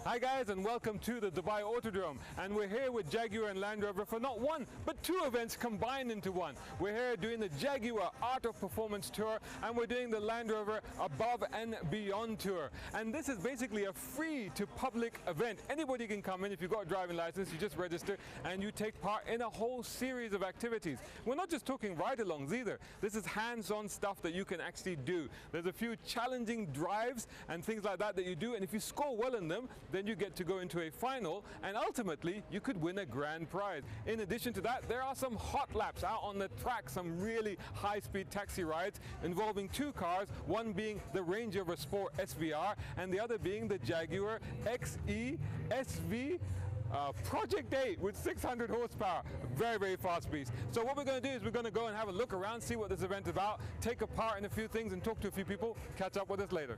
Hi guys, and welcome to the Dubai Autodrome, and we're here with Jaguar and Land Rover for not one but two events combined into one. We're here doing the Jaguar Art of Performance tour, and we're doing the Land Rover Above and Beyond tour. And this is basically a free to public event. Anybody can come in. If you've got a driving license, you just register and you take part in a whole series of activities. We're not just talking ride-alongs either. This is hands-on stuff that you can actually do. There's a few challenging drives and things like that you do, and if you score well in them, then you get to go into a final, and ultimately you could win a grand prize. In addition to that, there are some hot laps out on the track, some really high-speed taxi rides involving two cars, one being the Range Rover Sport SVR and the other being the Jaguar XE SV Project 8 with 600 horsepower. Very, very fast beast. So what we're going to do is we're going to go and have a look around, see what this event is about, take a part in a few things and talk to a few people. Catch up with us later.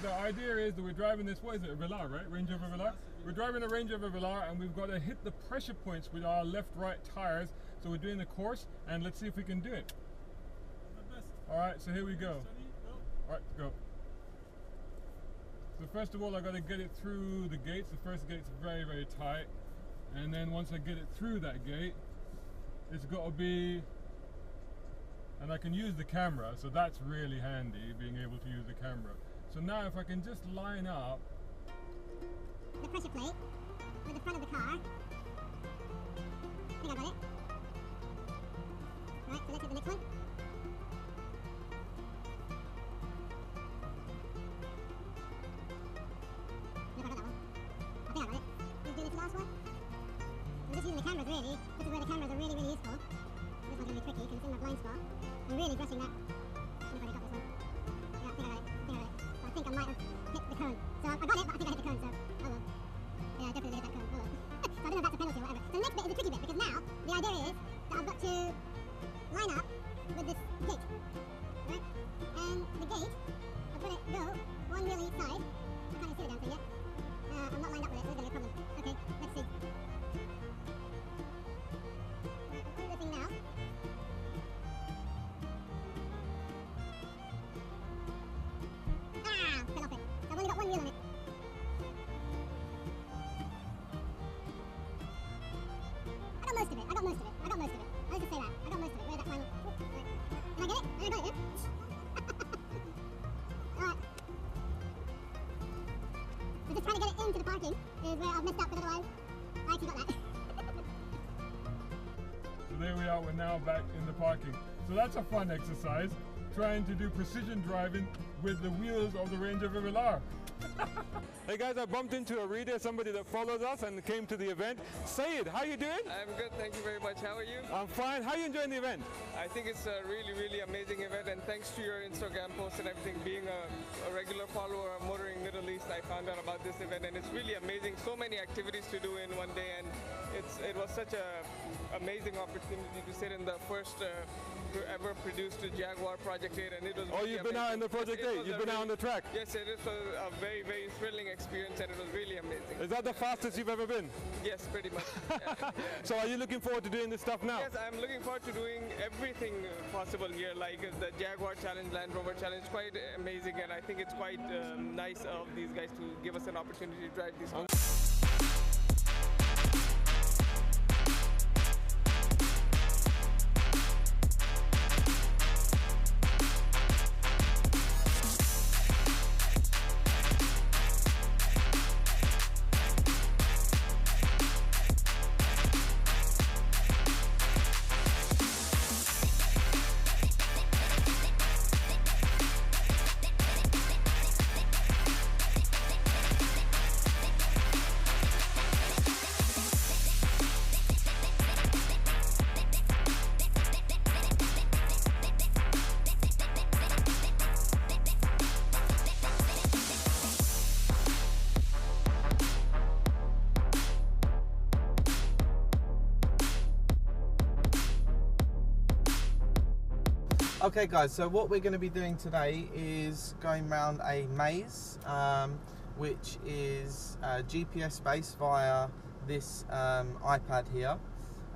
The idea is that we're driving this, what is it, a Velar, right? Range Rover Velar? We're driving a Range Rover Velar, and we've got to hit the pressure points with our left-right tires. So we're doing the course, and let's see if we can do it. Alright, so here we go. Alright, go. So first of all, I've got to get it through the gates. The first gate's very, very tight. And then once I get it through that gate, it's got to be... And I can use the camera, so that's really handy, being able to use the camera. So now if I can just line up the pressure plate with the front of the car. I think I got it. Right, so let's hit the next one. Nope, I got that one. I think I got it. Let's do this last one. I'm just using the cameras really. This is where the cameras are really, really useful. This one's going to be tricky because it's in my blind spot. I'm really brushing that. I don't know if I got this one. Yeah, I think I got it. I think I might have hit the cone. So I got it, but I think I hit the cone, so oh well. Yeah, I definitely hit that cone. Oh well. So I don't know if that's a penalty or whatever. So the next bit is the tricky bit, because now the idea is that I've got to line up with this gate. Right? And the gate, I've got to go one wheel each side. I can't even see the damn thing yet. I'm not lined up with it, so there's going to be a problem. Okay, let's see. Right, I'll do the thing now. Fell off it. I've only got one wheel on it. I got most of it. Let's just say that. I got most of it. Where's that final? Right. Did I get it? I got it, yeah? Alright. So just trying to get it into the parking is where I've messed up, because otherwise I actually got that. So there we are, we're now back in the parking. So that's a fun exercise, trying to do precision driving with the wheels of the Range Rover Velar. Hey guys, I bumped into a reader, somebody that follows us and came to the event. Sayed, how you doing? I'm good, thank you very much. How are you? I'm fine. How are you enjoying the event? I think it's a really, really amazing event, and thanks to your Instagram posts and everything, being a regular follower of Motoring Middle East, I found out about this event, and it's really amazing. So many activities to do in one day, and it was such a amazing opportunity to sit in the first ever produced Jaguar Project 8, and it was. Oh, really you've been out in the Project 8. You've been out on the track. Yes, it was a very, very thrilling experience, and it was really amazing. Is that the fastest you've ever been? Yes, pretty much. Yeah. So are you looking forward to doing this stuff now? Yes, I'm looking forward to doing everything possible here, like the Jaguar Challenge, Land Rover Challenge. Quite amazing, and I think it's quite nice of these guys to give us an opportunity to drive these cars. Okay guys, so what we're going to be doing today is going around a maze, which is GPS based via this iPad here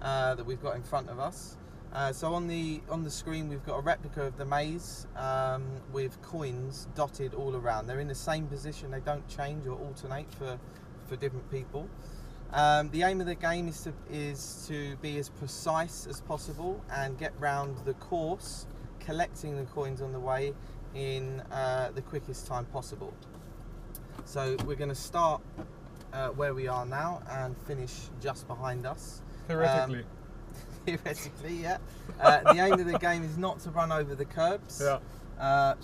that we've got in front of us. So on the screen we've got a replica of the maze with coins dotted all around. They're in the same position, they don't change or alternate for different people. The aim of the game is to be as precise as possible and get round the course, collecting the coins on the way in the quickest time possible. So we're going to start where we are now and finish just behind us. Theoretically. Theoretically, yeah. The aim of the game is not to run over the curbs. Yeah.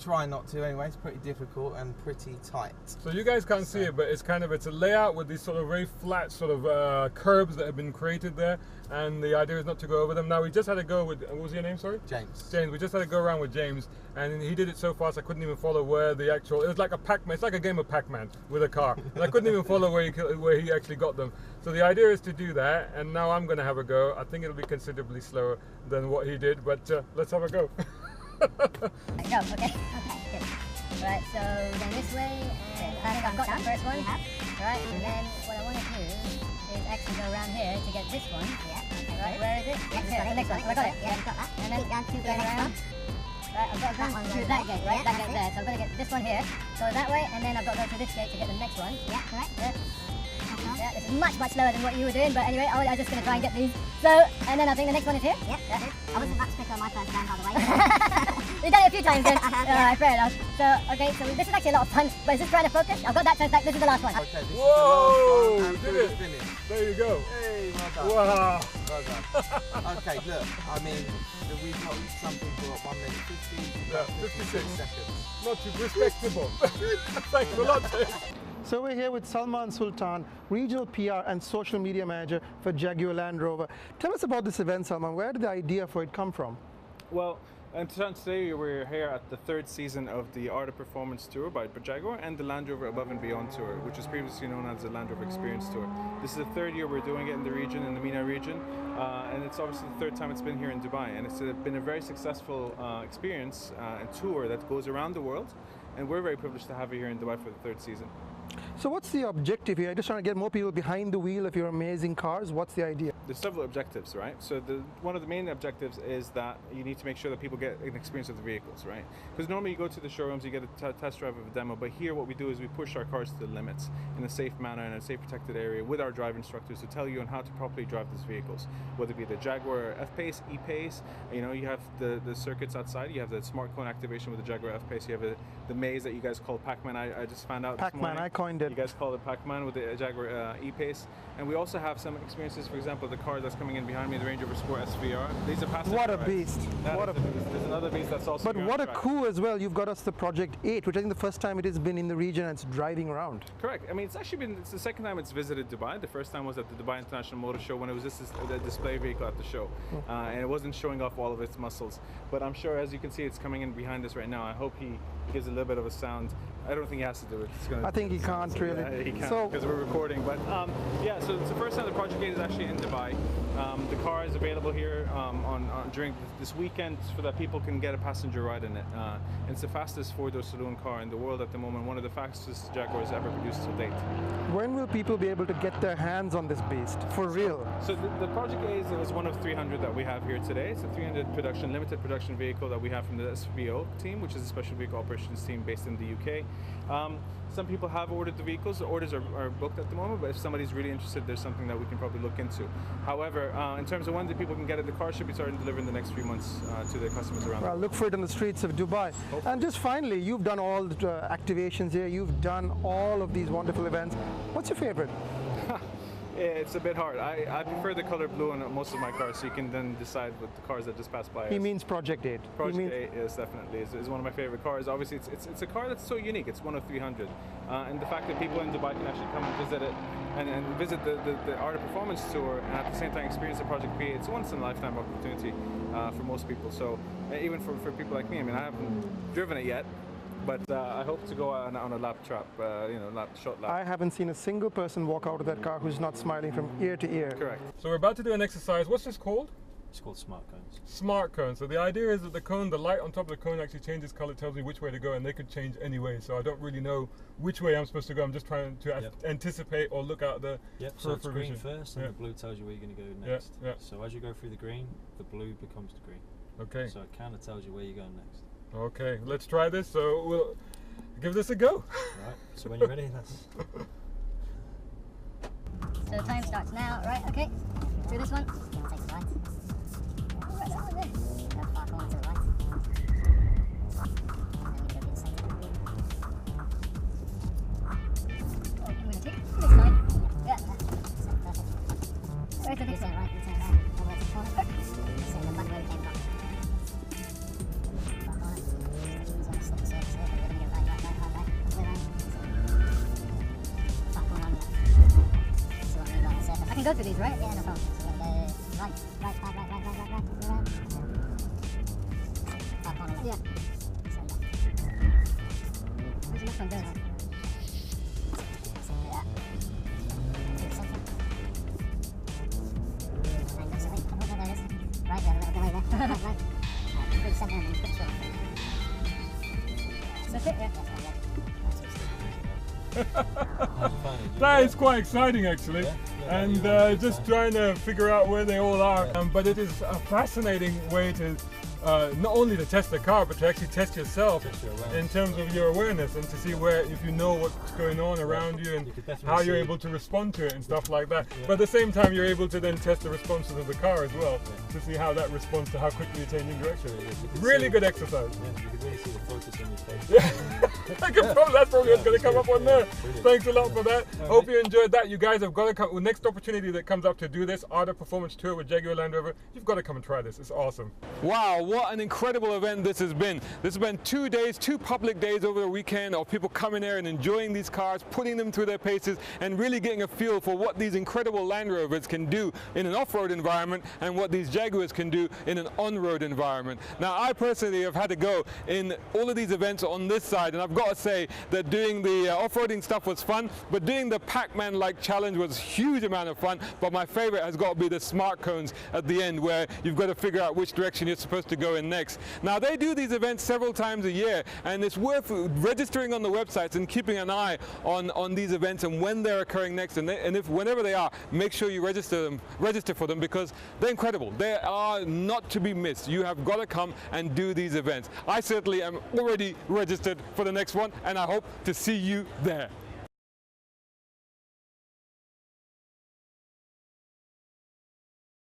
Try not to anyway, it's pretty difficult and pretty tight. So you guys can't see it, but it's a layout with these sort of very flat sort of curbs that have been created there, and the idea is not to go over them. Now we just had to go with, what was your name, sorry? James. James, we just had to go around with James, and he did it so fast I couldn't even follow where the actual, it was like a Pac-Man, it's like a game of Pac-Man with a car. And I couldn't even follow where he actually got them. So the idea is to do that, and now I'm going to have a go. I think it'll be considerably slower than what he did, but let's have a go. Go, okay. Good. Right, so then this way, and I've got the first one. Right, and then what I want to do is actually go around here to get this one. Yeah. Right, where is it? Here, the next one. I got it. Yeah, got that. And then down to the next one. Right, I've got to go through that gate, right? That gate there. So I've got to get this one here, go that way, and then I've got to go through this gate to get the next one. Yeah, correct. Yeah, this is much slower than what you were doing, but anyway, I was just going to try and get these. So, and then I think the next one is here. Yep, yeah. I wasn't that quick on my first round, by the way. We've done it a few times then. Alright, fair enough. So, okay, so this is actually a lot of fun, but is this trying to focus? I've got that, so it's like, this is the last one. Okay, this Whoa! is the last one, Did and it? finished. There you go. Hey, well done. Wow. Well done. Okay, look, I mean, we've got some people at 1 minute 50, Yeah, 56 seconds. Not too respectable. Thanks a lot, James. So we're here with Salman Sultan, Regional PR and Social Media Manager for Jaguar Land Rover. Tell us about this event, Salman. Where did the idea for it come from? Well, and today we're here at the third season of the Art of Performance Tour by Jaguar and the Land Rover Above and Beyond Tour, which was previously known as the Land Rover Experience Tour. This is the third year we're doing it in the region, in the MENA region, and it's obviously the third time it's been here in Dubai, and it's been a very successful experience and tour that goes around the world, and we're very privileged to have it here in Dubai for the third season. So what's the objective here? Just trying to get more people behind the wheel of your amazing cars. What's the idea? There's several objectives, right? So one of the main objectives is that you need to make sure that people get an experience of the vehicles, right? Because normally you go to the showrooms, you get a test drive of a demo, but here what we do is we push our cars to the limits in a safe manner, in a safe protected area with our drive instructors to tell you on how to properly drive these vehicles, whether it be the Jaguar F-Pace, E-Pace, you know, you have the circuits outside, you have the smart cone activation with the Jaguar F-Pace, you have the maze that you guys call Pac-Man, I just found out this morning. Pac-Man, I coined it. You guys call it Pac-Man with the Jaguar E-Pace. And we also have some experiences, for example, the car that's coming in behind me, the Range Rover Sport SVR. These are passenger What a rides. beast. What a beast. There's another beast that's also But here what on a track. coup as well. You've got us the Project 8, which I think the first time it has been in the region and it's driving around. Correct. I mean, it's the second time it's visited Dubai. The first time was at the Dubai International Motor Show when it was just a display vehicle at the show. And it wasn't showing off all of its muscles. But I'm sure, as you can see, it's coming in behind us right now. I hope he gives a little bit of a sound. I don't think he has to do it. I think he can't really. Yeah, he can't So- because we're recording. But yeah, so it's the first time the Project 8 is actually in Dubai. The car is available here during this weekend so that people can get a passenger ride in it. And it's the fastest four-door saloon car in the world at the moment, one of the fastest Jaguars ever produced to date. When will people be able to get their hands on this beast? For real? So the Project A is one of 300 that we have here today. It's a 300 limited production vehicle that we have from the SVO team, which is a special vehicle operations team based in the UK. Some people have ordered the vehicles. The orders are booked at the moment, but if somebody's really interested, there's something that we can probably look into. However, in terms of when the people can get it, the car should be starting delivering the next 3 months to their customers around. Well, look for it on the streets of Dubai. And just finally, you've done all the activations here. You've done all of these wonderful events. What's your favorite? It's a bit hard. I prefer the color blue on most of my cars, so you can then decide with the cars that just pass by. He means Project 8. Project 8 is definitely is one of my favorite cars. Obviously, it's a car that's so unique. It's one of 300, and the fact that people in Dubai can actually come and visit it and visit the Art of Performance Tour and at the same time experience the Project 8. It's a once in a lifetime opportunity for most people. So even for people like me, I mean, I haven't driven it yet. But I hope to go on a lap trap, short lap. I haven't seen a single person walk out of that car who's not smiling from ear to ear. Correct. So we're about to do an exercise. What's this called? It's called smart cones. Smart cone. So the idea is that the cone, the light on top of the cone actually changes color, tells me which way to go, and they could change any way. So I don't really know which way I'm supposed to go. I'm just trying to anticipate or look out the so it's green vision. first, and the blue tells you where you're going to go next. So as you go through the green, the blue becomes the green. Okay. So it kind of tells you where you're going next. Okay, let's try this. So we'll give this a go. Right. So when you're ready, that's. So the time starts now, right? Okay. Through this one. Take the right. Right, that one there. That far corner to the right. And then we go to the centre. Oh, I'm going to take this side. Yeah. Perfect. Right to the center, right, turn around. All the way to the corner. So the back where we came from. Back corner. So slip the surface there. We're going to go right. All the way around. Back corner on the left. I can go through these, right? Yeah, no problem. So we're going to go right, around. Back corner left. Yeah. So left. Where's the next one going? So yeah. To the centre. And go straight. Oh, there it is. Right, yeah, a little bit way there. Right. Through the centre and then pretty short. That's it, yeah. That is quite exciting, actually. And just trying to figure out where they all are. But it is a fascinating way to not only to test the car, but to actually test yourself in terms of your awareness, and to see where, if you know what's going on around you, and how you're able to respond to it and stuff like that. But at the same time, you're able to then test the responses of the car as well, to see how that responds to how quickly you're changing direction. Really good exercise. Yeah, you can really see the focus on your face. That's probably what's going to come up on there. Thanks a lot for that. Hope you enjoyed that. You guys have got to come. The next opportunity that comes up to do this Auto Performance Tour with Jaguar Land Rover, you've got to come and try this. It's awesome. Wow, what an incredible event this has been. This has been 2 days, 2 public days over the weekend of people coming there and enjoying these cars, putting them through their paces, and really getting a feel for what these incredible Land Rovers can do in an off-road environment, and what these Jaguars can do in an on-road environment. Now, I personally have had to go in all of these events on this side, and I've got to say that doing the off-roading stuff was fun, but doing the Pac-Man-like challenge was a huge amount of fun. But my favorite has got to be the smart cones at the end, where you've got to figure out which direction you're supposed to go in next. Now, they do these events several times a year, and it's worth registering on the websites and keeping an eye on these events and when they're occurring next, and if whenever they are, make sure you register for them, because they're incredible. They are not to be missed. You have got to come and do these events. I certainly am already registered for the next one, and I hope to see you there.